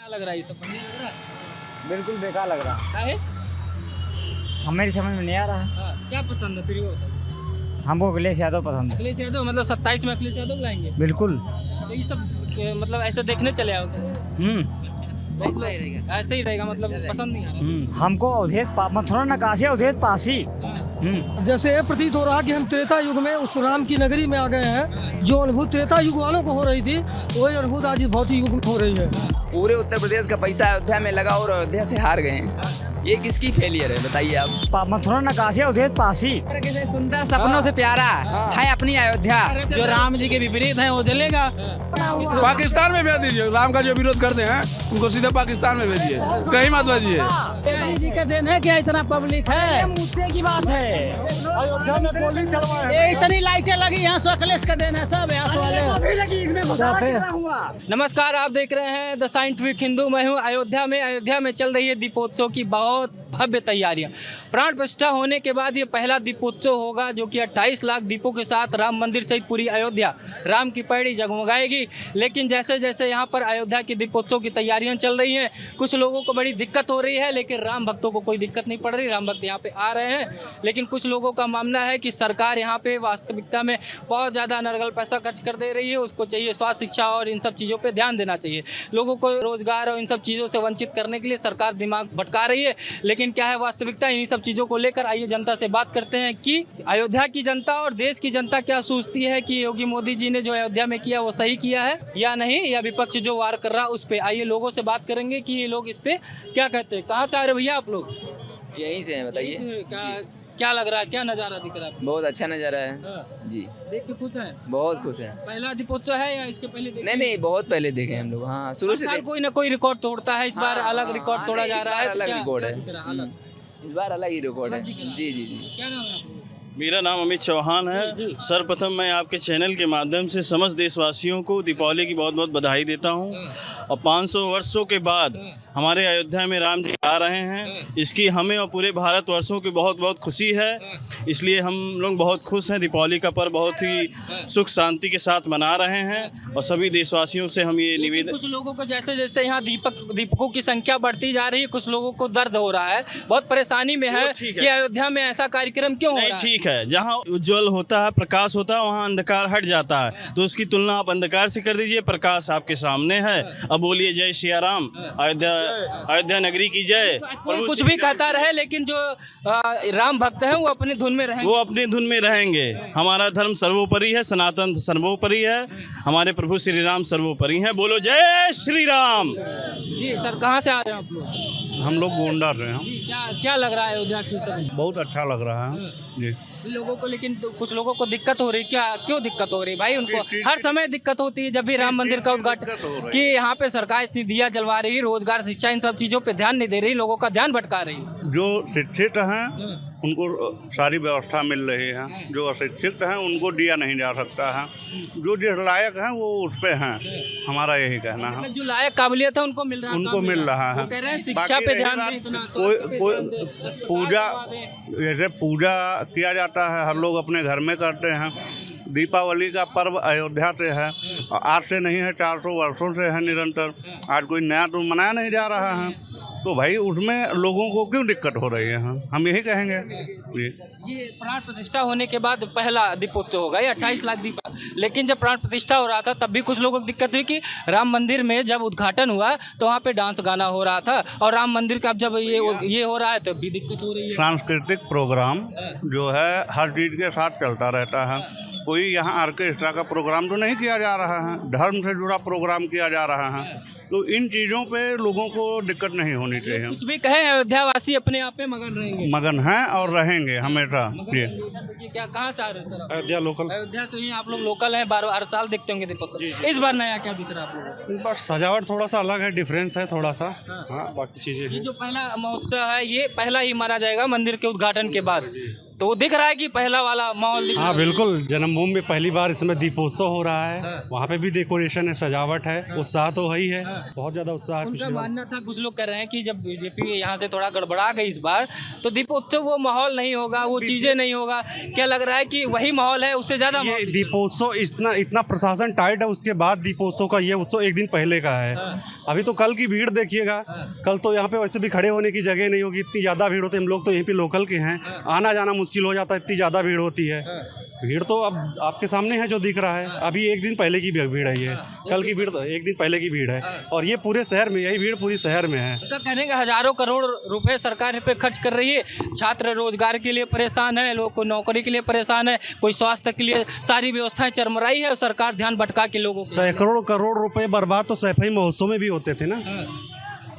क्या लग रहा है, ये सब बढ़िया लग रहा है? बिल्कुल बेकार लग रहा क्या है? हमें समझ में नहीं आ रहा। हाँ, क्या पसंद है फिर ये बताओ। हमको अखिलेश यादव पसंद है। अखिलेश यादव मतलब 27 में अखिलेश यादव लाएंगे, बिल्कुल। तो ये सब मतलब ऐसे देखने चले आओ। ऐसा ही रहेगा, ऐसे ही रहेगा, मतलब पसंद नहीं आ रहा। हमको अवधेश मथुरा नकाशी अवधेश पासी। जैसे ये प्रतीत हो रहा कि हम त्रेता युग में उस राम की नगरी में आ गए हैं। जो अनुभूत त्रेता युग वालों को हो रही थी वही अनुभूत आज इस भौतिक युग में हो रही है। पूरे उत्तर प्रदेश का पैसा अयोध्या में लगा और अयोध्या से हार गए हैं। ये किसकी फेलियर है बताइए आप। मथुरा नकाशी अवधेश पासी। सुंदर सपनों से प्यारा है अपनी अयोध्या। जो राम जी के विपरीत है वो चलेगा। पाकिस्तान में भेज दीजिए। राम का जो विरोध करते हैं उनको सीधे पाकिस्तान में भेजिए, कहीं मत भेजिए। जी का दिन है क्या इतना पब्लिक है? मुद्दे की बात है। अयोध्या में गोली चलवाए। ये इतनी लाइटें लगी यहाँ से अखिलेश का दिन है सब यहाँ वाले। नमस्कार, आप देख रहे हैं द साइंटिफिक हिंदू। मैं हूं अयोध्या में चल रही है दीपोत्सव की बहुत भव्य तैयारियां। प्राण प्रतिष्ठा होने के बाद ये पहला दीपोत्सव होगा जो कि 28 लाख दीपों के साथ राम मंदिर सहित पूरी अयोध्या राम की पैड़ी जगमगाएगी। लेकिन जैसे जैसे यहाँ पर अयोध्या की दीपोत्सव की तैयारियां चल रही हैं, कुछ लोगों को बड़ी दिक्कत हो रही है, लेकिन राम भक्तों को कोई दिक्कत नहीं पड़ रही। राम भक्त यहाँ पे आ रहे हैं, लेकिन कुछ लोगों का मानना है कि सरकार यहाँ पे वास्तविकता में बहुत ज़्यादा अनर्गल पैसा खर्च कर दे रही है। उसको चाहिए स्वास्थ्य, शिक्षा और इन सब चीज़ों पर ध्यान देना चाहिए। लोगों को रोजगार और इन सब चीज़ों से वंचित करने के लिए सरकार दिमाग भटका रही है। लेकिन क्या है वास्तविकता, इन्हीं सब चीज़ों को लेकर आइए जनता से बात करते हैं कि अयोध्या की जनता और देश की जनता क्या सोचती है कि योगी मोदी जी ने जो अयोध्या में किया वो सही किया है या नहीं, या विपक्ष जो वार कर रहा उस पर। आइए लोगों से बात करेंगे कि ये लोग इस पे क्या कहते हैं। कहाँ से आ रहे भैया आप लोग? यहीं से हैं बताइए। क्या लग रहा है, क्या नज़ारा दिख रहा है? बहुत अच्छा नज़ारा है जी। देख के खुश हैं? बहुत खुश हैं। पहला दीपोत्सव है या इसके पहले देखे? नहीं बहुत पहले देखे हम लोग। हाँ, शुरू से कोई ना कोई रिकॉर्ड तोड़ता है। इस बार अलग रिकॉर्ड तोड़ा जा रहा है। अलग रिकॉर्ड है, अलग इस बार अलग ही रिकॉर्ड है। जी। क्या नाम है आपका? मेरा नाम अमित चौहान है। सर्वप्रथम मैं आपके चैनल के माध्यम से समस्त देशवासियों को दीपावली की बहुत बहुत बधाई देता हूं। और 500 वर्षों के बाद हमारे अयोध्या में राम जी आ रहे हैं, इसकी हमें और पूरे भारतवर्षों की बहुत बहुत खुशी है। इसलिए हम लोग बहुत खुश हैं। दीपावली का पर्व बहुत ही सुख शांति के साथ मना रहे हैं और सभी देशवासियों से हम ये निवेदन। कुछ लोगों को जैसे जैसे यहाँ दीपकों की संख्या बढ़ती जा रही है, कुछ लोगों को दर्द हो रहा है, बहुत परेशानी में है कि अयोध्या में ऐसा कार्यक्रम क्यों हो रहा है। ठीक है, जहाँ उज्जवल होता है, प्रकाश होता है, वहाँ अंधकार हट जाता है। तो उसकी तुलना आप अंधकार से कर दीजिए। प्रकाश आपके सामने है। अब बोलिए जय श्री राम, अयोध्या नगरी की जय। कुछ भी कहता रहे, लेकिन जो राम भक्त हैं वो अपनी धुन में रहेंगे। वो अपनी धुन में रहेंगे। हमारा धर्म सर्वोपरि है, सनातन सर्वोपरि है, हमारे प्रभु श्री राम सर्वोपरि हैं। बोलो जय श्री राम। जी सर, कहाँ से आ रहे हैं आप लोग? हम लोग गोंडा से हैं। क्या लग रहा है अयोध्या की सर? बहुत अच्छा लग रहा है जी। लोगों को, लेकिन कुछ लोगों को दिक्कत हो रही, क्यों दिक्कत हो रही भाई? उनको हर समय दिक्कत होती है जब भी राम मंदिर का उद्घाटन, कि यहाँ पे सरकार इतनी दिया जलवा रही, रोजगार, शिक्षा, इन सब चीजों पे ध्यान नहीं दे रही, लोगों का ध्यान भटका रही। जो शिक्षित हैं उनको सारी व्यवस्था मिल रही है, जो अशिक्षित हैं उनको दिया नहीं जा सकता है। जो जिस लायक हैं वो उस पे हैं, हमारा यही कहना है। जो लायक काबिलियत है उनको मिल रहा है, उनको मिल रहा है। कह रहे हैं शिक्षा पे ध्यान दें, इतना कोई पूजा, जैसे पूजा किया जाता है, हर लोग अपने घर में करते हैं। दीपावली का पर्व अयोध्या से है और आज से नहीं है, 400 वर्षों से है निरंतर। आज कोई नया तो मनाया नहीं जा रहा है, तो भाई उसमें लोगों को क्यों दिक्कत हो रही है? हम यही कहेंगे। ये प्राण प्रतिष्ठा होने के बाद पहला दीपोत्सव होगा, ये 28 लाख दीप। लेकिन जब प्राण प्रतिष्ठा हो रहा था तब भी कुछ लोगों को दिक्कत हुई कि राम मंदिर में जब उद्घाटन हुआ तो वहाँ पे डांस गाना हो रहा था, और राम मंदिर का जब ये हो रहा है तब भी दिक्कत हो रही है। सांस्कृतिक प्रोग्राम जो है हर चीज़ के साथ चलता रहता है। कोई यहाँ ऑर्केस्ट्रा का प्रोग्राम तो नहीं किया जा रहा है, धर्म से जुड़ा प्रोग्राम किया जा रहा है। तो इन चीज़ों पे लोगों को दिक्कत नहीं होनी चाहिए। कुछ भी कहें, अयोध्या वासी अपने आप में मगन रहेंगे, मगन हैं और रहेंगे हमेशा। ये क्या, कहाँ से आ रहे हैं सर? अयोध्या लोकल। अयोध्या से ही आप लोग लोकल हैं, हर साल देखते होंगे दीपोत्सव। इस बार नया क्या दिख रहा है आप लोगों को? इस बार सजावट थोड़ा सा अलग है, डिफरेंस है थोड़ा सा। हाँ, बाकी चीज़ें ये जो पहला महोत्सव है ये पहला ही माना जाएगा मंदिर के उद्घाटन के बाद। तो वो दिख रहा है कि पहला वाला माहौल दिख रहा हाँ है। बिल्कुल, जन्मभूमि में पहली बार इसमें दीपोत्सव हो रहा है। वहाँ पे भी डेकोरेशन है, सजावट है, उत्साह तो है ही है, बहुत ज़्यादा उत्साह है। उनका पिछली बार मानना था, कुछ लोग कह रहे हैं कि जब बीजेपी यहाँ से थोड़ा गड़बड़ा गई इस बार, तो दीपोत्सव वो माहौल नहीं होगा, वो चीज़ें नहीं होगा। क्या लग रहा है कि वही माहौल है, उससे ज़्यादा ये दीपोत्सव इतना प्रशासन टाइट है, उसके बाद दीपोत्सव का ये उत्सव एक दिन पहले का है। अभी तो कल की भीड़ देखिएगा, कल तो यहाँ पे वैसे भी खड़े होने की जगह नहीं होगी, इतनी ज़्यादा भीड़ होती है। हम लोग तो यहीं पे लोकल के हैं, आना जाना मुश्किल हो जाता है, इतनी ज़्यादा भीड़ होती है। भीड़ तो अब आपके सामने है जो दिख रहा है, अभी एक दिन पहले की भीड़ है ये, कल की भीड़ तो एक दिन पहले की भीड़ है, और ये पूरे शहर में, यही भीड़ पूरी शहर में है। तो कहने का हजारों करोड़ रुपए सरकार इस पे खर्च कर रही है। छात्र रोजगार के लिए परेशान है, लोग को नौकरी के लिए परेशान है, कोई स्वास्थ्य के लिए, सारी व्यवस्थाएं चरमराई है और सरकार ध्यान भटका के लोगों को। सैकड़ों करोड़ रुपए बर्बाद तो सैफई महोत्सव में भी होते थे ना,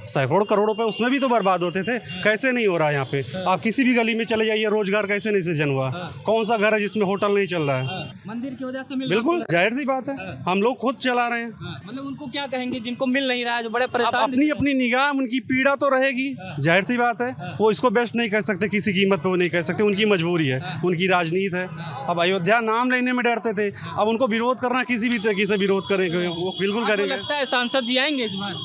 सैकड़ों करोड़ रुपए उसमें भी तो बर्बाद होते थे। कैसे नहीं हो रहा है यहाँ पे? आप किसी भी गली में चले जाइए, रोजगार कैसे नहीं सृजन हुआ? कौन सा घर है जिसमें होटल नहीं चल रहा है? मंदिर की वजह से मिल बिल्कुल जाहिर सी बात है, हम लोग खुद चला रहे हैं। मतलब उनको क्या कहेंगे जिनको मिल नहीं रहा है, जो बड़े अब परेशान अपनी अपनी निगाह, उनकी पीड़ा तो रहेगी, जाहिर सी बात है। वो इसको बेस्ट नहीं कर सकते, किसी कीमत पे वो नहीं कर सकते, उनकी मजबूरी है, उनकी राजनीति है। अब अयोध्या नाम लेने में डरते थे, अब उनको विरोध करना, किसी भी तरीके से विरोध करेंगे, वो बिल्कुल आपको करेंगे। लगता है सांसद जी आएंगे इस बार?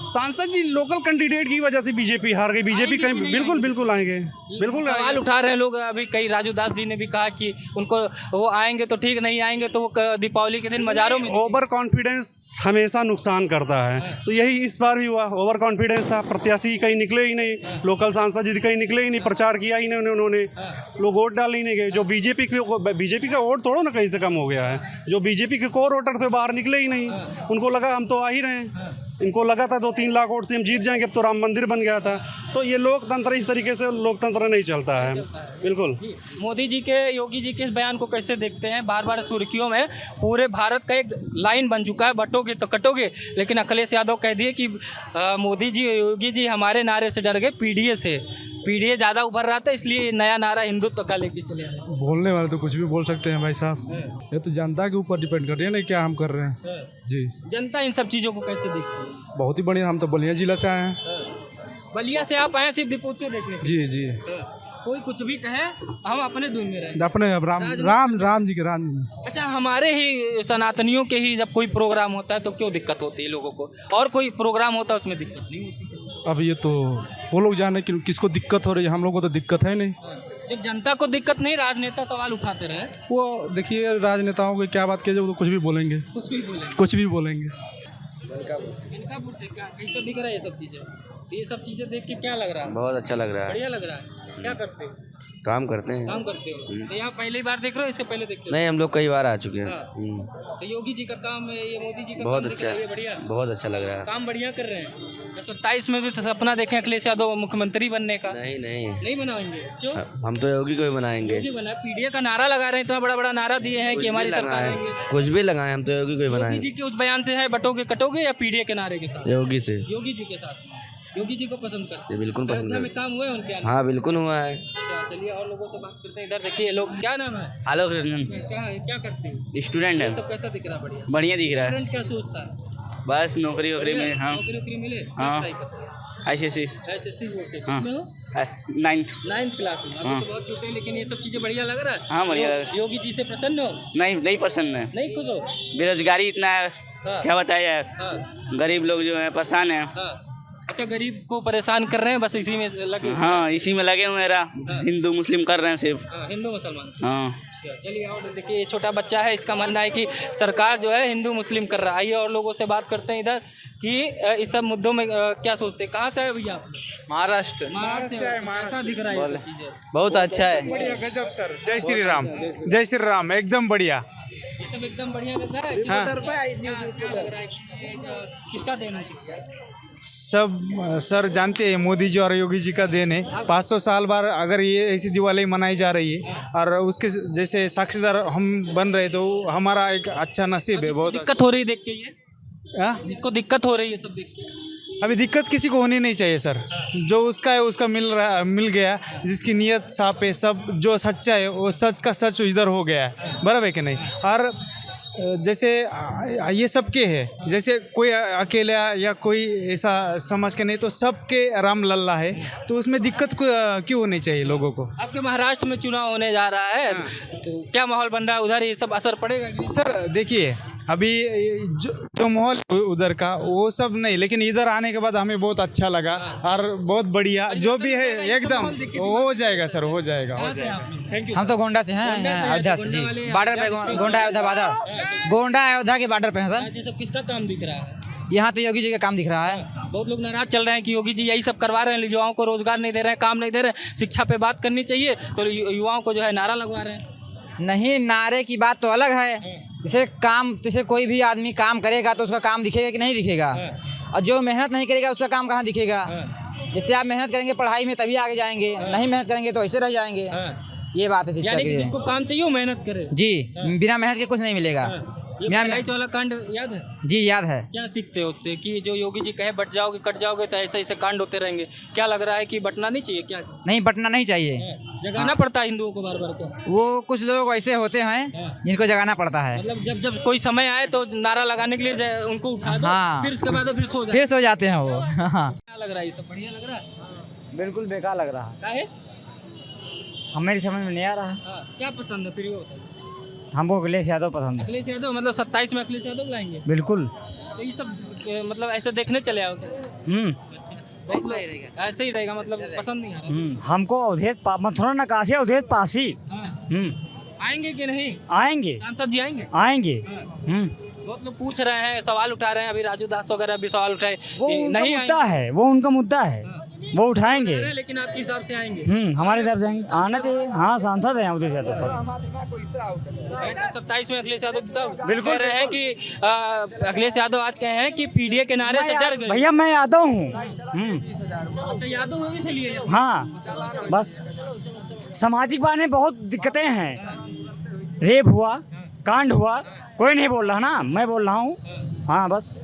सांसद जी लोकल कैंडिडेट की वजह से बीजेपी हार गई, बीजेपी कहीं बिल्कुल बिल्कुल आएंगे, बिल्कुल सवाल आएंगे। उठा रहे हैं लोग। अभी कई राजू दास जी ने भी कहा कि उनको वो आएंगे तो ठीक, नहीं आएंगे तो वो दीपावली के दिन मजारों में ओवर कॉन्फिडेंस हमेशा नुकसान करता है, तो यही इस बार भी हुआ। ओवर कॉन्फिडेंस था, प्रत्याशी कहीं निकले ही नहीं, लोकल सांसद जी कहीं निकले ही नहीं, प्रचार किया ही नहीं उन्होंने, लोग वोट डाल ही नहीं गए। जो बीजेपी का वोट थोड़ा ना कहीं से कम हो गया है, जो बीजेपी के कोर वोटर थे बाहर निकले ही नहीं, उनको लगा हम तो आ ही रहे हैं, इनको लगा था 2-3 लाख वोट से हम जीत जाएंगे, अब तो राम मंदिर बन गया था। तो ये लोकतंत्र, इस तरीके से लोकतंत्र नहीं चलता है, बिल्कुल। मोदी जी के, योगी जी के इस बयान को कैसे देखते हैं? बार बार सुर्खियों में पूरे भारत का एक लाइन बन चुका है, बटोगे तो कटोगे। लेकिन अखिलेश यादव कह दिए कि मोदी जी, योगी जी हमारे नारे से डर गए, पीडीए से। पीडीए ज़्यादा उभर रहा था, इसलिए नया नारा हिंदुत्व का लेके चले आए। बोलने वाले तो कुछ भी बोल सकते हैं भाई साहब, ये तो जनता के ऊपर डिपेंड कर रही है ना, क्या हम कर रहे हैं जी। जनता इन सब चीज़ों को कैसे देखती है? बहुत ही बढ़िया, हम तो बलिया जिला से आए हैं। बलिया से आप आए सिर्फ दीपोत्सव देखने? जी जी, कोई कुछ भी कहे, हम अपने धुन में रहे। अपने राम जी के राम जी। अच्छा, हमारे ही सनातनियों के ही जब कोई प्रोग्राम होता है तो क्यों दिक्कत होती है लोगों को, और कोई प्रोग्राम होता है उसमें दिक्कत नहीं होती? अब ये तो वो लोग जाने कि किसको दिक्कत हो रही है, हम लोगों को तो दिक्कत है नहीं। जब जनता को दिक्कत नहीं, राजनेता सवाल उठाते रहे। वो देखिए, राजनेताओं को क्या बात कीजिए, वो तो कुछ भी बोलेंगे, कुछ भी बोले, कुछ भी बोलेंगे। इनकापुर से क्या कैसे दिख रहा है ये सब चीज़ें? ये सब चीज़ें देख के क्या लग रहा है? बहुत अच्छा लग रहा है, बढ़िया लग रहा है। क्या करते हो? काम करते हैं। काम करते हो? तो यहाँ पहली बार देख रहे हो, इससे पहले देख रहे नहीं, हम लोग कई बार आ चुके हैं। हो? तो योगी जी का काम है, ये मोदी जी का बहुत काम दिख अच्छा रहा है, ये बढ़िया बहुत अच्छा लग रहा है। काम बढ़िया कर रहे हैं। 27 में भी तो सपना देखें अखिलेश यादव मुख्यमंत्री बनने का। नहीं नहीं, नहीं बनाएंगे? क्यों? हम तो योगी को ही बनाएंगे। योगी बना, पीडीए का नारा लगा रहे हैं, इतना बड़ा बड़ा नारा दिए हैं कि हमारी सरकार आएंगे। कुछ भी लगाए, हम तो योगी को ही योगी बनाएंगे। जी के उस बयान से है बटोगे कटोगे, या पीडीए के नारे के साथ? योगी से। योगी जी के साथ, योगी जी को पसंद करते हैं? बिल्कुल पसंद अयोध्या में करते काम हुए हैं उनके? हाँ बिल्कुल हुआ है। अच्छा, चलिए और लोगों से बात करते हैं। इधर देखिए लोग, क्या नाम है? आलोक रंजन, क्या क्या करते हैं? स्टूडेंट ये है। सब कैसा दिख रहा है? बढ़िया बढ़िया दिख रहा है, स्टूडेंट क्या सोचता है? बस नौकरी वोकरी में। हाँ, नौकरी वोकरी मिले? हाँ। ICSE एसएससी बोर्ड के हाँ। कितने हो? 9th। क्लास में। अभी तो बहुत छोटे हैं, लेकिन ये सब चीज़ें बढ़िया लग रहा है। हाँ, बढ़िया लग रहा है। योगी जी से प्रसन्न हो? नहीं पसंद है, नहीं खुश हो? बेरोजगारी इतना है, हाँ। क्या बताया, हाँ गरीब लोग जो है परेशान है। हाँ। अच्छा, गरीब को परेशान कर रहे हैं, बस इसी में लगे हुए हैं। हाँ, इसी में लगे हुए हैं, हिंदू मुस्लिम कर रहे हैं सिर्फ। हाँ, हिंदू मुसलमान। हाँ, अच्छा, चलिए और देखिए, ये छोटा बच्चा है, इसका मानना है कि सरकार जो है हिंदू मुस्लिम कर रहा है। आइए और लोगों से बात करते हैं इधर कि इस सब मुद्दों में क्या सोचते हैं। कहाँ से है भैया आप? महाराष्ट्र। महाराष्ट्र से। कैसा दिख रहा है ये सब चीज़ें? बहुत अच्छा है। बढ़िया, गजब सर। जय श्री राम, जय श्री राम, एकदम बढ़िया। ये सब एकदम बढ़िया लग रहा है। हाँ। क्या लग रहा है कि ये किसका देन हो सकता है? सब सर जानते हैं, मोदी जी और योगी जी का देन है। 500 साल बाद अगर ये ऐसी दिवाली मनाई जा रही है और उसके जैसे साक्षीदार हम बन रहे, तो हमारा एक अच्छा नसीब है। बहुत दिक्कत हो रही है देख के, ये हाँ? जिसको दिक्कत हो रही है सब देख के। अभी दिक्कत किसी को होनी नहीं चाहिए सर। जो उसका है उसका मिल गया, जिसकी नीयत साफ है, सब जो सच्चा है वो सच का सच इधर हो गया है, बराबर है कि नहीं। और जैसे ये सबके है, जैसे कोई अकेला या कोई ऐसा समझ के नहीं, तो सबके राम लल्ला है, तो उसमें दिक्कत क्यों होनी चाहिए लोगों को। आपके महाराष्ट्र में चुनाव होने जा रहा है, तो क्या माहौल बन रहा है उधर, ये सब असर पड़ेगा कि नहीं? सर देखिए, अभी जो माहौल उधर का वो सब नहीं, लेकिन इधर आने के बाद हमें बहुत अच्छा लगा और बहुत बढ़िया जो भी है एकदम हो जाएगा सर, हो जाएगा। Thank you. हम तो गोंडा से हैं, अयोध्या से जी, बॉर्डर पे, गोंडा अयोध्या बॉर्डर, गोंडा अयोध्या के बॉर्डर पे हैं सर। ये सब किसका काम दिख रहा है? यहाँ तो योगी जी का काम दिख रहा है। बहुत लोग नाराज चल रहे हैं कि योगी जी यही सब करवा रहे हैं, युवाओं को रोजगार नहीं दे रहे हैं, काम नहीं दे रहे हैं, शिक्षा पे बात करनी चाहिए, तो युवाओं को जो है नारा लगवा रहे हैं। नहीं, नारे की बात तो अलग है। जैसे कोई भी आदमी काम करेगा तो उसका काम दिखेगा कि नहीं दिखेगा, और जो मेहनत नहीं करेगा उसका काम कहाँ दिखेगा। जैसे आप मेहनत करेंगे पढ़ाई में तभी आगे जाएंगे, नहीं मेहनत करेंगे तो ऐसे रह जाएंगे। ये बात है शिक्षा की। जिसको काम चाहिए वो मेहनत करे जी, बिना मेहनत के कुछ नहीं मिलेगा। ये बहराइच वाला कांड याद है? जी याद है। क्या सीखते हो उससे कि जो योगी जी कहे बट जाओगे कट जाओगे तो ऐसे ऐसे कांड होते रहेंगे? क्या लग रहा है कि बटना नहीं चाहिए क्या? नहीं, बटना नहीं चाहिए, जगाना पड़ता है हिंदुओं को बार बार क्या? वो कुछ लोग ऐसे होते हैं जिनको जगाना पड़ता है। मतलब जब कोई समय आए तो नारा लगाने के लिए उनको उठा दो, हाँ। फिर उसके बाद फिर सो जाते हैं वो। क्या लग रहा है? ये सब बढ़िया लग रहा है? बिल्कुल बेकार लग रहा है, क्या है? हमें समझ में नहीं आ रहा। क्या पसंद है फिर? हमको अखिलेश यादव पसंद है। अखिलेश यादव मतलब 27 में अखिलेश यादव लाएंगे? बिल्कुल। तो ये सब मतलब ऐसे देखने चले आओ? ऐसे ही रहेगा मतलब पसंद नहीं आ रहा? हमको अवधेश मथुरा नकाशी अवधेश पासी आएंगे कि नहीं? आएंगे, सांसद जी आएंगे? आएंगे। बहुत लोग पूछ रहे हैं, सवाल उठा रहे हैं, अभी राजू दास वगैरह भी सवाल उठाए, वो उनका नहीं मुद्दा है, वो उनका मुद्दा है, वो उठाएंगे। लेकिन आपके हिसाब से आएंगे? हमारे हिसाब से आएंगे, आना चाहिए। हाँ, सांसद है अवधेश यादव। 27 में अखिलेश यादव जिताओगे? बिल्कुल। कह रहे हैं कि अखिलेश यादव आज कहे हैं कि पीडीए के नारे से डर गए। भैया मैं यादव हूँ। अच्छा, यादव हो इसलिए? हाँ, बस सामाजिक बातें बहुत दिक्कतें हैं। रेप हुआ, कांड हुआ, कोई नहीं बोल रहा ना, मैं बोल रहा हूँ। हाँ बस।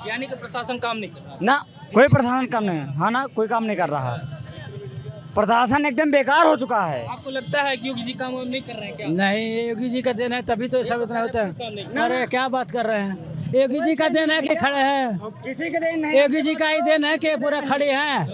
यानी कि प्रशासन काम नहीं कर रहा? ना, कोई प्रशासन काम नहीं, हाँ ना, कोई काम नहीं कर रहा। प्रशासन एकदम बेकार हो चुका है। आपको लगता है कि योगी जी काम नहीं कर रहे हैं क्या? नहीं, ये योगी जी का देन है, तभी तो सब इतना होता है। अरे क्या बात कर रहे हैं? योगी जी का देन है कि खड़े हैं? किसी के देन नहीं। योगी जी का ही देन है कि पूरा खड़े हैं?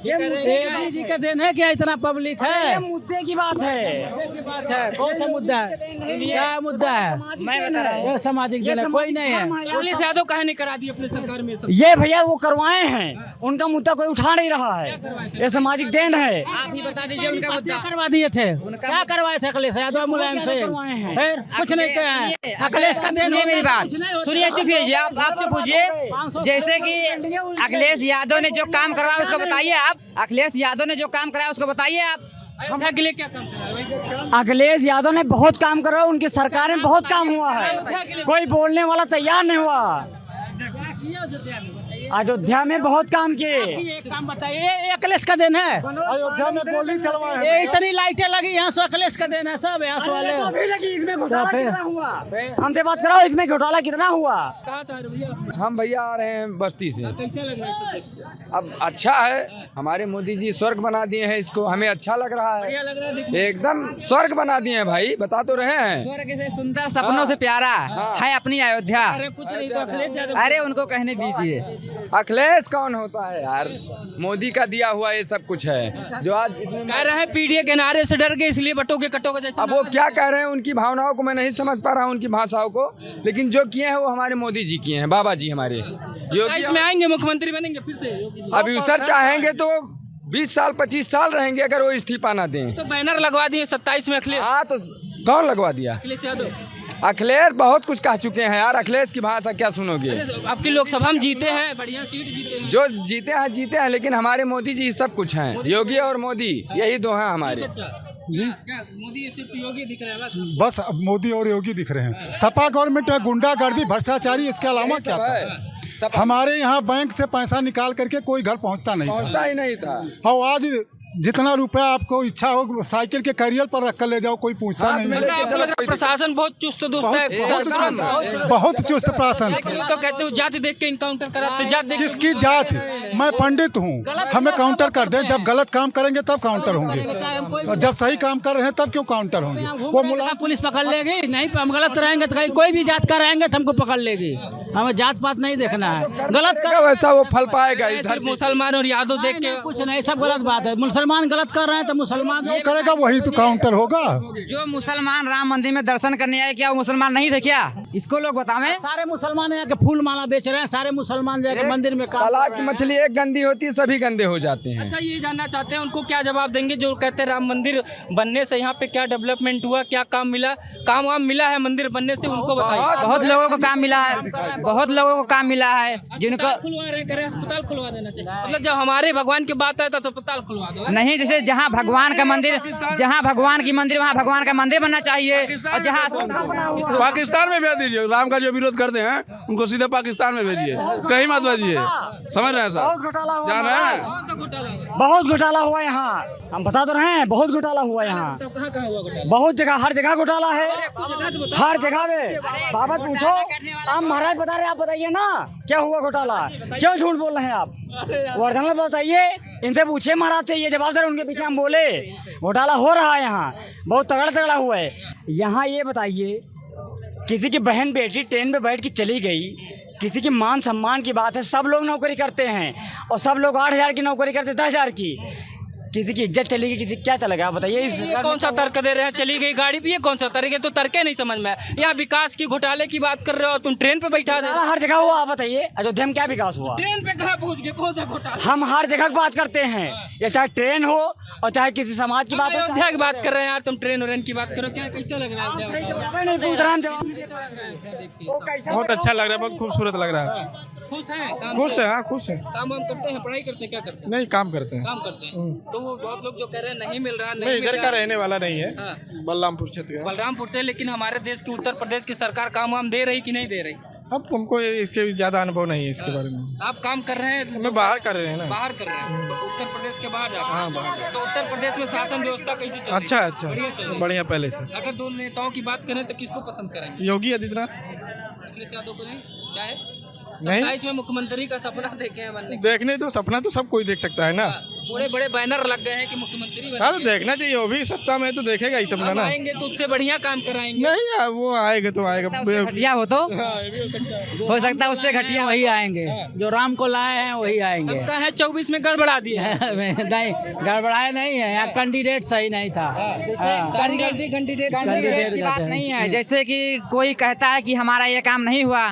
योगी जी का देन है क्या इतना पब्लिक है? ये मुद्दे की बात है। मुद्दे की बात है। कौन सा मुद्दा है? क्या मुद्दा है? मैं बता रहा हूँ, ये सामाजिक देन है, कोई नहीं है। अखिलेश यादव कहे नहीं करा दी अपने सरकार में सब? ये भैया वो करवाए हैं, उनका मुद्दा कोई उठा नहीं रहा है। ये सामाजिक देन है। आप ही बता दीजिए उनका मुद्दा। करवा दिए थे, क्या करवाए थे अखिलेश यादव मुलायम से? फिर कुछ नहीं किया है। अखिलेश का देन सुनिए मेरी बात, सुनिए, चुप कीजिए, आप चुप पूछिए। जैसे कि अखिलेश यादव ने जो काम करवाया उसको बताइए आप। अखिलेश यादव ने जो काम कराया उसको बताइए आप। अयोध्या के लिए क्या काम करा? अखिलेश यादव ने बहुत काम करा, उनकी सरकार में बहुत काम हुआ है, कोई बोलने वाला तैयार नहीं हुआ। अयोध्या में बहुत काम किए। एक काम बताइए, ये अखिलेश का देन है? अयोध्या में गोली चलवाए ये इतनी लाइटें लगी यहाँ से, अखिलेश का देन है सब यहाँ से वाले। अभी लगी, इसमें घोटाला कितना हुआ? हमसे बात कराओ, इसमें घोटाला कितना हुआ? कहाँ से आ रहे भैया? हम भैया आ रहे हैं बस्ती से। कैसा लग रहा है सब? अब अच्छा है, हमारे मोदी जी स्वर्ग बना दिए हैं इसको, हमें अच्छा लग रहा बढ़िया है, लग रहा है देखने? एकदम स्वर्ग बना दिए हैं भाई, बता तो रहे हैं। स्वर्ग से सुंदर, सपनों से प्यारा है अपनी अयोध्या। अरे कुछ नहीं तो अखिलेश यादव। अरे उनको कहने दीजिए। अखिलेश कौन होता है यार, मोदी का दिया हुआ ये सब कुछ है जो आज कह रहे हैं पीडीए के नारे से डर गए इसलिए बटोगे कटोगे जैसे। अब वो क्या कह रहे हैं, उनकी भावनाओं को मैं नहीं समझ पा रहा हूँ, उनकी भाषाओं को, लेकिन जो किए हैं वो हमारे मोदी जी किए हैं, बाबा जी हमारे योगी। इसमें आएंगे मुख्यमंत्री बनेंगे फिर से? अभी सर चाहेंगे तो 20 साल 25 साल रहेंगे अगर वो इस्तीफा ना दें। तो बैनर लगवा दिए 27 में अखिलेश। हाँ तो कौन लगवा दिया? अखिलेश यादव। अखिलेश बहुत कुछ कह चुके हैं यार, अखिलेश की भाषा क्या सुनोगे? आपकी लोकसभा में जीते हैं, बढ़िया सीट जीते हैं। जो जीते हैं, लेकिन हमारे मोदी जी सब कुछ हैं, योगी और मोदी यही दो हैं हमारे जी। क्या मोदी सिर्फ योगी दिख रहे हैं? बस अब मोदी और योगी दिख रहे हैं। सपा गवर्नमेंट है गुंडागर्दी, भ्रष्टाचारी, इसके अलावा क्या था? हमारे यहाँ बैंक से पैसा निकाल करके कोई घर पहुँचता नहीं था, पहुँचता ही नहीं था। और आज जितना रुपया आपको इच्छा हो साइकिल के कैरियर पर रख कर ले जाओ, कोई पूछता नहीं है। आपको लग रहा है प्रशासन बहुत चुस्त दुस्त है? बहुत चुस्त प्रशासन। तो कहते हो जाति देख के इनकाउंटर कराते, जाति देख के। किसकी जात? मैं पंडित हूँ, हमें काउंटर कर दें। जब गलत काम करेंगे तब काउंटर होंगे, और जब सही काम कर रहे हैं तब क्यों काउंटर होंगे? वो मुलायम पुलिस पकड़ लेगी, नहीं हम गलत रहेंगे तो कहीं कोई भी जात का रहेंगे तो हमको पकड़ लेगी। हमें जात पात नहीं देखना है, गलत कर वैसा वो फल पाएगा। सिर्फ मुसलमान और यादव देख के कुछ नहीं, सब गलत बात है। मुसलमान गलत कर रहे हैं तो मुसलमान जो करेगा वही तो काउंटर होगा। जो मुसलमान राम मंदिर में दर्शन करने आए, क्या वो मुसलमान नहीं थे क्या? इसको लोग बतावें। सारे मुसलमान जाके फूल माला बेच रहे हैं, सारे मुसलमान जाके मंदिर में तालाब की मछली एक गंदी होती है, सभी गंदे हो जाते हैं। अच्छा, ये जानना चाहते हैं उनको क्या जवाब देंगे जो कहते हैं राम मंदिर बनने से यहाँ पे क्या डेवलपमेंट हुआ, क्या काम मिला, काम वाम मिला है मंदिर बनने से? उनको बताइए। बहुत लोगों को काम मिला है, बहुत लोगों को काम मिला है जिनको खुलवा रहे हैं, अस्पताल खुलवा देना चाहिए। मतलब जब हमारे भगवान की बात है तो अस्पताल खुलवा दो। नहीं, जैसे जहाँ भगवान का मंदिर, जहाँ भगवान की मंदिर वहाँ भगवान का मंदिर बनना चाहिए। और जहाँ पाकिस्तान में भेज दीजिए, राम का जो विरोध करते हैं उनको सीधे पाकिस्तान में भेजिए, कहीं मत भेजिए। समझ रहे हैं साहब? जान रहे हैं बहुत घोटाला हुआ यहाँ, हम बता तो रहे हैं, बहुत घोटाला हुआ यहाँ। कहाँ हुआ घोटाला? बहुत जगह, हर जगह घोटाला है, हर जगह में। बाबा पूछो, आप महाराज बता रहे, आप बताइए ना क्या हुआ घोटाला, क्यों झूठ बोल रहे हैं आप? ओरिजिनल बताइए, इनसे पूछिए महाराज से, ये जवाब दे रहे, उनके पीछे हम बोले। घोटाला हो रहा है यहाँ, बहुत तगड़ा तगड़ा हुआ है यहाँ। ये बताइए, किसी की बहन बेटी ट्रेन में बैठ के चली गई, किसी की मान सम्मान की बात है। सब लोग नौकरी करते हैं और सब लोग 8,000 की नौकरी करते, 10,000 की। किसी की इज्जत चली गई, किसी क्या चलेगा बताइए? ये कौन सा तर्क दे रहे हैं? चली गई गाड़ी पे, ये कौन सा तर्क है? तो तर्क नहीं समझ में। यहाँ विकास की घोटाले की बात कर रहे हो, तुम ट्रेन पे बैठा दे। हर जगह हुआ, आप बताइए अयोध्या में क्या विकास हुआ? ट्रेन पे कहाँ पहुँच गए, कौन सा घोटाला? हम हर जगह की बात करते हैं, ये चाहे ट्रेन हो और चाहे किसी समाज की बात हो। अयोध्या की बात कर रहे हैं यार, तुम ट्रेन व्रेन की बात करो, क्या कैसा लग रहा है? नहीं पूछ रहा, बहुत अच्छा लग रहा है, बहुत खूबसूरत लग रहा है। खुश हैं? खुश है, हाँ खुश है। काम वाम करते हैं, पढ़ाई करते हैं, क्या करते हैं? नहीं, काम करते हैं। काम करते हैं। तो वो बहुत लोग जो कह रहे हैं नहीं मिल रहा, नहीं, इधर का रहने वाला नहीं है, हाँ। बलरामपुर क्षेत्र का। बलरामपुर से। लेकिन हमारे देश की, उत्तर प्रदेश की सरकार काम वाम दे रही कि नहीं दे रही? अब हमको इसके ज्यादा अनुभव नहीं है इसके बारे में। आप काम कर रहे हैं? मैं बाहर कर रहे हैं ना। बाहर कर रहे हैं, तो उत्तर प्रदेश के बाहर जाकर। हाँ, बाहर। तो उत्तर प्रदेश में शासन व्यवस्था कैसी चल रही है? अच्छा अच्छा, बढ़िया चल रही है। बढ़िया पहले से। अगर दो नेताओं की बात करें तो किसको पसंद करेंगे? योगी आदित्यनाथ। अखिलेश यादव को नहीं? क्या है? नहीं, 27 में मुख्यमंत्री का सपना देखे हैं बनने का। देखने तो सपना तो सब कोई देख सकता है ना। बड़े बड़े बैनर लग गए हैं कि मुख्यमंत्री हाँ, तो बनेंगे। देखना चाहिए, वो भी सत्ता में तो देखेगा ही सपना अब ना। आएंगे तो उससे बढ़िया काम कराएंगे। नहीं, वो आएगा तो आएगा। घटिया हो तो हो सकता है उससे घटिया वही आएंगे, जो राम को लाए हैं वही आएंगे। अब कहा है 24 में गड़बड़ा दिया। नहीं, गड़बड़ाए नहीं है, यहाँ कैंडिडेट सही नहीं था। कैंडिडेट की बात नहीं है। जैसे कि कोई कहता है कि हमारा ये काम नहीं हुआ,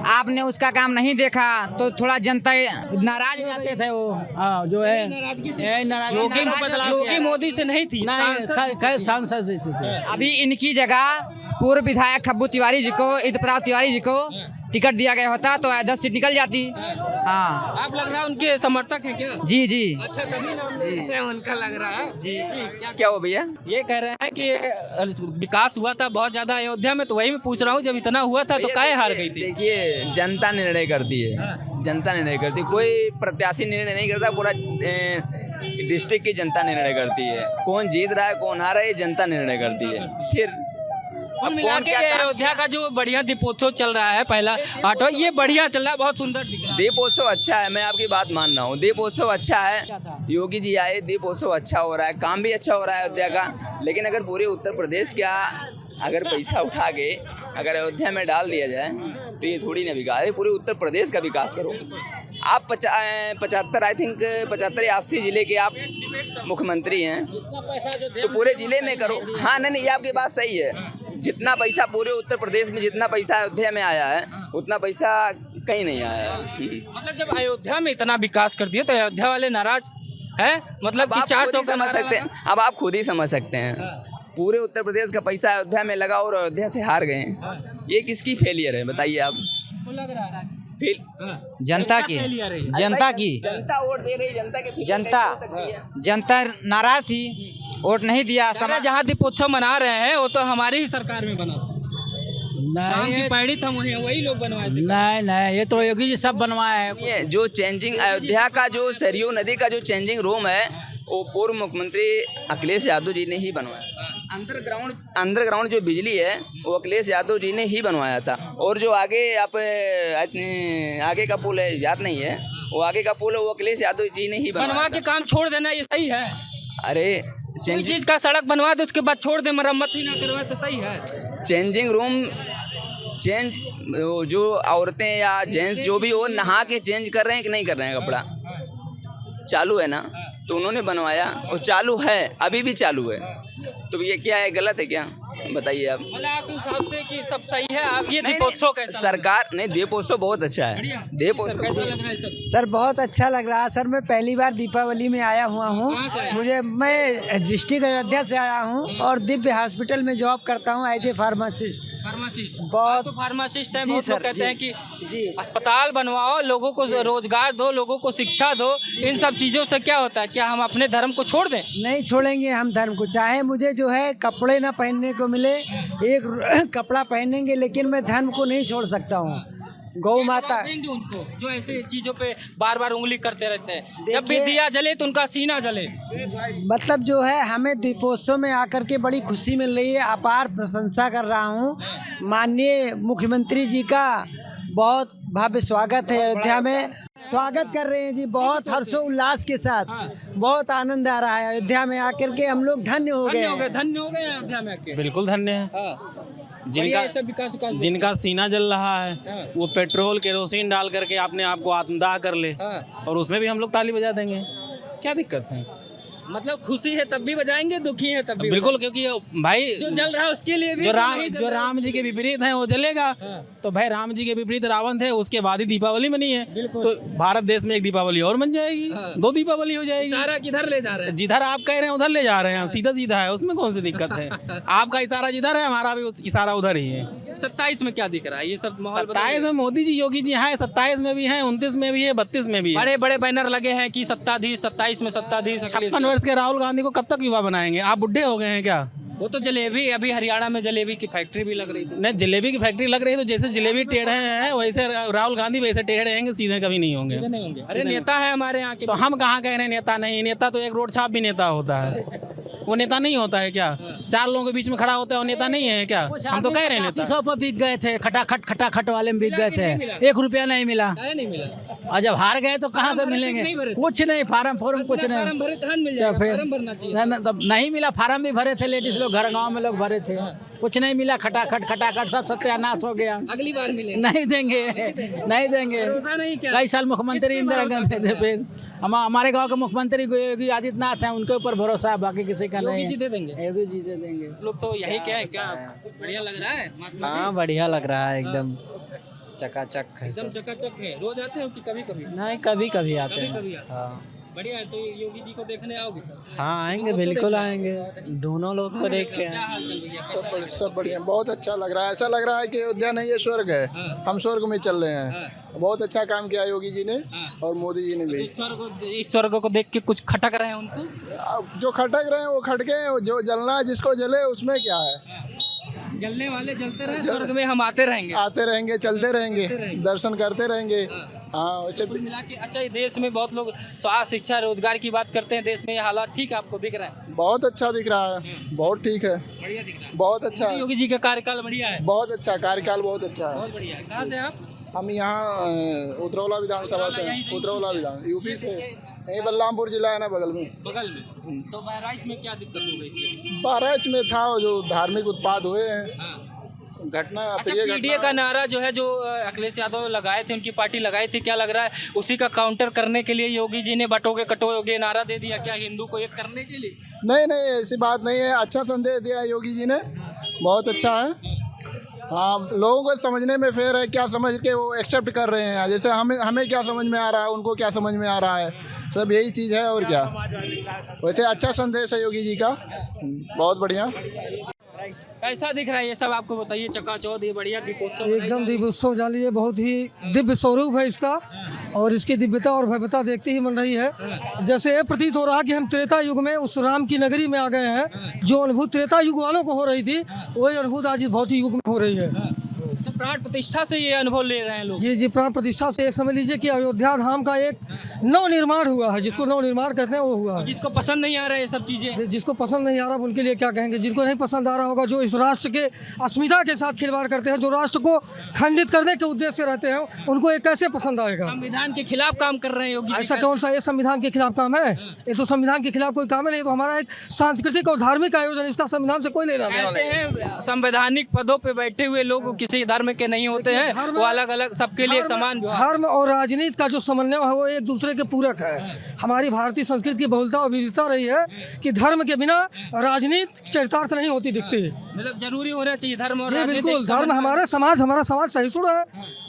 आपने उसका काम नहीं देखा, तो थोड़ा जनता नाराज हो जाते थे। वो हाँ, जो है योगी मोदी से नहीं थी, सांसद से थे। अभी इनकी जगह पूर्व विधायक खब्बू तिवारी जी को, इद प्रताप तिवारी जी को टिकट दिया गया होता तो 10 सीट निकल जाती। हाँ, आप लग रहा है उनके समर्थक हैं क्या? जी जी। अच्छा, तभी नाम लेते हैं उनका, लग रहा है जी। क्या हुआ भैया? ये कह रहे हैं कि विकास हुआ था बहुत ज्यादा अयोध्या में, तो वही मैं पूछ रहा हूँ, जब इतना हुआ था तो काहे हार गई थी? देखिए, जनता निर्णय करती है, जनता निर्णय करती है, कोई प्रत्याशी निर्णय नहीं करता, पूरा डिस्ट्रिक्ट की जनता निर्णय करती है। कौन जीत रहा है कौन हार रहा है, जनता निर्णय करती है। फिर कुल मिला के अयोध्या का जो बढ़िया दीपोत्सव चल रहा है, पहला आठवां, ये बढ़िया चल रहा है, बहुत सुंदर दिख रहा है। दीपोत्सव अच्छा है, मैं आपकी बात मान रहा हूँ, दीपोत्सव अच्छा है। योगी जी आए, दीपोत्सव अच्छा हो रहा है, काम भी अच्छा हो रहा है अयोध्या का। लेकिन अगर पूरे उत्तर प्रदेश का अगर पैसा उठा के अगर अयोध्या में डाल दिया जाए तो ये थोड़ी ना विकास है, पूरे उत्तर प्रदेश का विकास करो। आप 75 आई थिंक 75 या 80 जिले के आप मुख्यमंत्री हैं, तो पूरे जिले में करो। हाँ, नहीं, ये आपकी बात सही है। जितना पैसा पूरे उत्तर प्रदेश में, जितना पैसा अयोध्या में आया है, उतना पैसा कहीं नहीं आया है। मतलब जब अयोध्या में इतना विकास कर दिया तो अयोध्या वाले नाराज है? मतलब कि 400 समझ सकते हैं, अब आप खुद ही समझ सकते हैं। पूरे उत्तर प्रदेश का पैसा अयोध्या में लगा और अयोध्या से हार गए। ये किसकी फेलियर है बताइए आप? जनता की, जनता की। जनता वोट दे रही, जनता के जनता नाराज थी, वोट नहीं दिया। जहाँ दीपोत्सव मना रहे हैं वो तो हमारी ही सरकार में बना था। नहीं, पैड़ी था, वही लोग बनवाए थे। नहीं, ये तो योगी जी सब बनवाए हैं। जो चेंजिंग अयोध्या का, जो सरयू नदी का जो चेंजिंग रूम है, वो पूर्व मुख्यमंत्री अखिलेश यादव जी ने ही बनवाया। अंडरग्राउंड जो बिजली है वो अखिलेश यादव जी ने ही बनवाया था। और जो आगे आप आगे का पुल है, याद नहीं है, वो आगे का पुल है वो अखिलेश यादव जी ने ही बनवा के काम छोड़ देना ये सही है? अरे कोई चीज का सड़क बनवा दे उसके बाद छोड़ दे, मरम्मत ही ना करवाए तो सही है? चेंजिंग रूम जो औरतें या जेंट्स जो भी वो नहा के चेंज कर रहे हैं कि नहीं कर रहे हैं कपड़ा, चालू है ना, तो उन्होंने बनवाया और चालू है, अभी भी चालू है। तो ये क्या है, गलत है क्या, बताइए आप। मतलब आपके हिसाब से कि सब सही है? आप ये दीपोत्सव कैसा सरकार नहीं, दीपोत्सव बहुत अच्छा है। दीपोत्सव कैसा लग रहा है सब? सर बहुत अच्छा लग रहा है सर। मैं पहली बार दीपावली में आया हुआ हूँ। मैं डिस्ट्रिक्ट अयोध्या से आया हूँ और दिव्य हॉस्पिटल में जॉब करता हूँ एज ए फार्मासिस्ट। बहुत तो फार्मासिस्ट है, बहुत लोग कहते हैं कि अस्पताल बनवाओ, लोगों को रोजगार दो, लोगों को शिक्षा दो। इन सब चीज़ों से क्या होता है? क्या हम अपने धर्म को छोड़ दें? नहीं छोड़ेंगे हम धर्म को। चाहे मुझे जो है कपड़े ना पहनने को मिले, एक कपड़ा पहनेंगे, लेकिन मैं धर्म को नहीं छोड़ सकता हूँ। गौ माता देंगे उनको जो ऐसे चीज़ों पे बार बार उंगली करते रहते हैं। जब भी दिया जले तो उनका सीना जले। मतलब जो है हमें दीपोत्सव में आकर के बड़ी खुशी मिल रही है। अपार प्रशंसा कर रहा हूँ। माननीय मुख्यमंत्री जी का बहुत भव्य स्वागत है अयोध्या में। स्वागत कर रहे हैं जी, बहुत हर्षोल्लास के साथ। बहुत आनंद आ रहा है अयोध्या में आकर के। हम लोग धन्य हो गए अयोध्या में आके। बिल्कुल धन्य है। जिनका सीना जल रहा है वो पेट्रोल केरोसिन डाल करके अपने आप को आत्मदाह कर ले, और उसमें भी हम लोग ताली बजा देंगे, क्या दिक्कत है? मतलब खुशी है तब भी बजाएंगे, दुखी है तब भी? बिल्कुल, क्योंकि भाई जो जल रहा है उसके लिए भी जो राम जी के विपरीत है वो जलेगा। तो भाई राम जी के विपरीत रावण थे, उसके बाद ही दीपावली बनी है। तो भारत देश में एक दीपावली और बन जाएगी, 2 दीपावली हो जाएगी। इशारा किधर ले जा रहे हैं? जिधर आप कह रहे हैं उधर ले जा रहे हैं, सीधा सीधा है, उसमें कौन सी दिक्कत है? आपका इशारा जिधर है हमारा भी इशारा उधर ही है। 27 में क्या दिख रहा है? ये सब माहौल 27 में मोदी जी योगी जी हैं, 27 में भी हैं, 29 में भी है, 32 में भी है। बड़े बड़े बैनर लगे हैं कि सत्ताधीश, 27 में सत्ताधीश। 56 वर्ष के राहुल गांधी को कब तक युवा बनाएंगे? आप बुढ़े हो गए हैं क्या? वो तो जलेबी, अभी हरियाणा में जलेबी की फैक्ट्री भी लग रही थी। नहीं, जलेबी की फैक्ट्री लग रही है तो जैसे जलेबी टेढ़े हैं वैसे राहुल गांधी वैसे टेढ़े रहेंगे, सीधे कभी नहीं होंगे। अरे नेता है हमारे यहाँ के। तो हम कहाँ कह रहे हैं नेता नहीं? नेता तो एक रोड छाप भी नेता होता है, वो नेता नहीं होता है क्या? 4 लोगों के बीच में खड़ा होता है वो नेता नहीं है क्या? हम तो कह रहे हैं नेता। 100 पर बिक गए थे, खटाखट वाले में बिक गए थे, 1 रुपया नहीं मिला। और जब हार गए तो कहाँ से मिलेंगे? कुछ नहीं, फार्म कुछ नहीं। तो फिर तब नहीं मिला, फार्म भी भरे थे लेडीज लोग, घर गाँव में लोग भरे थे, कुछ नहीं मिला। खटाखट सब सत्यानाश हो गया। अगली बार मिले नहीं देंगे, नहीं देंगे। कई साल मुख्यमंत्री इंदिरा गांधी थे, फिर हमारे गांव के मुख्यमंत्री योगी आदित्यनाथ हैं, उनके ऊपर भरोसा है, बाकी किसी का नहीं। योगी जी दे देंगे, योगी जी दे देंगे। लोग तो यही क्या है, क्या बढ़िया लग रहा है? हाँ बढ़िया लग रहा है, एकदम चकाचक है, एकदम चकाचक है। रोज आते हो कि कभी कभी? नहीं, कभी कभी आते हैं। हाँ बढ़िया है। तो योगी जी को देखने आओगे? हाँ आएंगे, बिल्कुल आएंगे, दोनों लोग को देख के। सब बढ़िया, बहुत अच्छा लग रहा है। ऐसा लग रहा है कि अयोध्या नहीं, ये स्वर्ग है, हम स्वर्ग में चल रहे हैं। बहुत अच्छा काम किया योगी जी ने और मोदी जी ने भी। इस स्वर्ग को देख के कुछ खटक रहे हैं उनको? जो खटक रहे हैं वो खटके, जो जलना है जिसको जले, उसमें क्या है? जलने वाले जलते रहे, स्वर्ग में हम आते रहेंगे, चलते रहेंगे, दर्शन करते रहेंगे। हाँ वैसे मिला के। अच्छा, देश में बहुत लोग स्वास्थ्य, शिक्षा, रोजगार की बात करते हैं, देश में ये हालात ठीक आपको दिख रहा है? बहुत अच्छा दिख रहा है, बहुत ठीक है, बढ़िया दिख रहा है, बहुत अच्छा। योगी जी का कार्यकाल बढ़िया है, बहुत अच्छा कार्यकाल, बहुत अच्छा है, बहुत बढ़िया है। कहाँ से आप? हम यहाँ उतरौला विधानसभा से, उतरौला विधान यूपी से, यही बलरामपुर जिला है ना, बगल में। तो बहराइच में क्या दिक्कत हो गई थी? बहराइच में था जो धार्मिक उत्पाद हुए हैं, घटना। अच्छा, पीडीए का नारा जो है, जो अखिलेश यादव लगाए थे, उनकी पार्टी लगाई थी, क्या लग रहा है उसी का काउंटर करने के लिए योगी जी ने बटोगे कटोगे नारा दे दिया क्या, हिंदू को एक करने के लिए? नहीं, ऐसी बात नहीं है। अच्छा संदेश दिया योगी जी ने, बहुत अच्छा है। हाँ, लोगों को समझने में फेर है, क्या समझ के वो एक्सेप्ट कर रहे हैं। जैसे हमें क्या समझ में आ रहा है, उनको क्या समझ में आ रहा है, सब यही चीज़ है और क्या। वैसे अच्छा संदेश है योगी जी का, बहुत बढ़िया। कैसा दिख रहा है ये सब, आपको बताइए? चकाचौंध, ये बढ़िया दीपोत्सव, एकदम दीपोत्सव जानिए, बहुत ही दिव्य स्वरूप है इसका, और इसकी दिव्यता और भव्यता देखते ही मन रही है। जैसे ये प्रतीत हो रहा है कि हम त्रेता युग में उस राम की नगरी में आ गए हैं। जो अनुभूति त्रेता युग वालों को हो रही थी, वही अनुभूति आज इस भौतिक युग में हो रही है। तो प्राण प्रतिष्ठा से ये अनुभव ले रहे हैं लोग? जी, प्राण प्रतिष्ठा से। एक समझ लीजिए कि अयोध्या धाम का एक नवनिर्माण हुआ है, जिसको नवनिर्माण कहते हैं वो हुआ है। जिसको पसंद नहीं आ रहा है ये सब चीज़ें, जिसको पसंद नहीं आ रहा उनके लिए क्या कहेंगे, जिनको नहीं पसंद आ रहा होगा, जो इस राष्ट्र के अस्मिता के साथ खिलवाड़ करते हैं, जो राष्ट्र को खंडित करने के उद्देश्य से रहते हैं, उनको ये कैसे पसंद आएगा। संविधान के खिलाफ काम कर रहे हैं योगी जी। ऐसा कौन सा ये संविधान के खिलाफ काम है? ये तो संविधान के खिलाफ कोई काम है नहीं, तो हमारा एक सांस्कृतिक और धार्मिक आयोजन, इसका संविधान से कोई लेना देना कहते नहीं। हैं संवैधानिक पदों पे बैठे हुए लोग किसी धर्म के नहीं होते हैं, वो अलग अलग सबके लिए समान व्यवहार। धर्म और राजनीति का जो समन्वय है वो एक दूसरे के पूरक है। हमारी भारतीय संस्कृति की बहुलता और विविधता रही है कि धर्म के बिना राजनीति चरितार्थ नहीं होती दिखती। मतलब जरूरी होना चाहिए धर्म और ये राजनीति बिल्कुल, एक धर्म समान- हमारा समाज सहिष्णु है,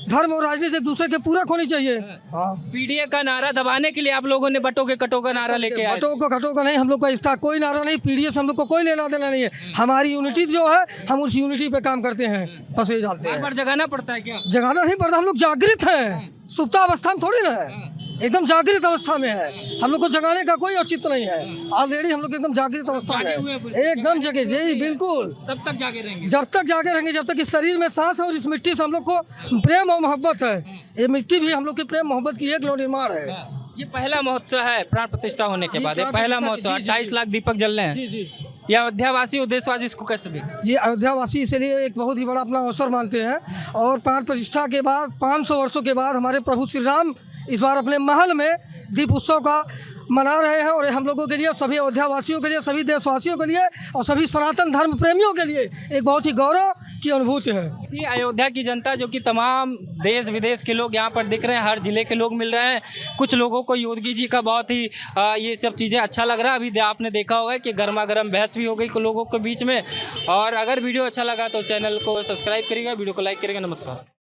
धर्म और राजनीति एक दूसरे के पूरक होनी चाहिए। हाँ, पीडीए का नारा दबाने के लिए आप लोगों ने बटो के कटो का नारा लेके आए। बटों को घटों का नहीं, हम लोग का इसका कोई नारा नहीं, पीडीए से हम लोग को कोई लेना देना नहीं है। हमारी यूनिटी जो है, हम उस यूनिटी पे काम करते हैं, बस ये जानते बार हैं। बार जगाना पड़ता है क्या? जगाना नहीं पड़ता, हम लोग जागृत हैं, सुप्ता अवस्था में थोड़ी ना है, एकदम जागृत अवस्था में है। हम लोग को जगाने का कोई औचित्य नहीं है, ऑलरेडी हम लोग एकदम जागृत अवस्था में है, एकदम जगे जी बिल्कुल। तब तक जागे रहेंगे? जब तक जागे रहेंगे, जब तक इस शरीर में सांस है और इस मिट्टी से हम लोग को प्रेम और मोहब्बत है। ये मिट्टी भी हम लोग की प्रेम मोहब्बत की एक निर्माण है। ये पहला महोत्सव है प्राण प्रतिष्ठा होने के बाद, ये पहला महोत्सव, 28 लाख दीपक जल रहे हैं। ये अयोध्यावासी और देशवासी इसको कैसे देखें? ये अयोध्यावासी इसलिए एक बहुत ही बड़ा अपना अवसर मानते हैं, और प्राण प्रतिष्ठा के बाद 500 वर्षों के बाद हमारे प्रभु श्री राम इस बार अपने महल में दीप उत्सव का मना रहे हैं, और हम लोगों के लिए, सभी अयोध्यावासियों के लिए, सभी देशवासियों के लिए और सभी सनातन धर्म प्रेमियों के लिए एक बहुत ही गौरव की अनुभूति है। ये अयोध्या की जनता जो कि तमाम देश विदेश के लोग यहाँ पर दिख रहे हैं, हर जिले के लोग मिल रहे हैं। कुछ लोगों को योगी जी का बहुत ही ये सब चीज़ें अच्छा लग रहा है। अभी आपने देखा होगा कि गर्मा गर्म बहस भी हो गई लोगों के बीच में। और अगर वीडियो अच्छा लगा तो चैनल को सब्सक्राइब करिएगा, वीडियो को लाइक करिएगा। नमस्कार।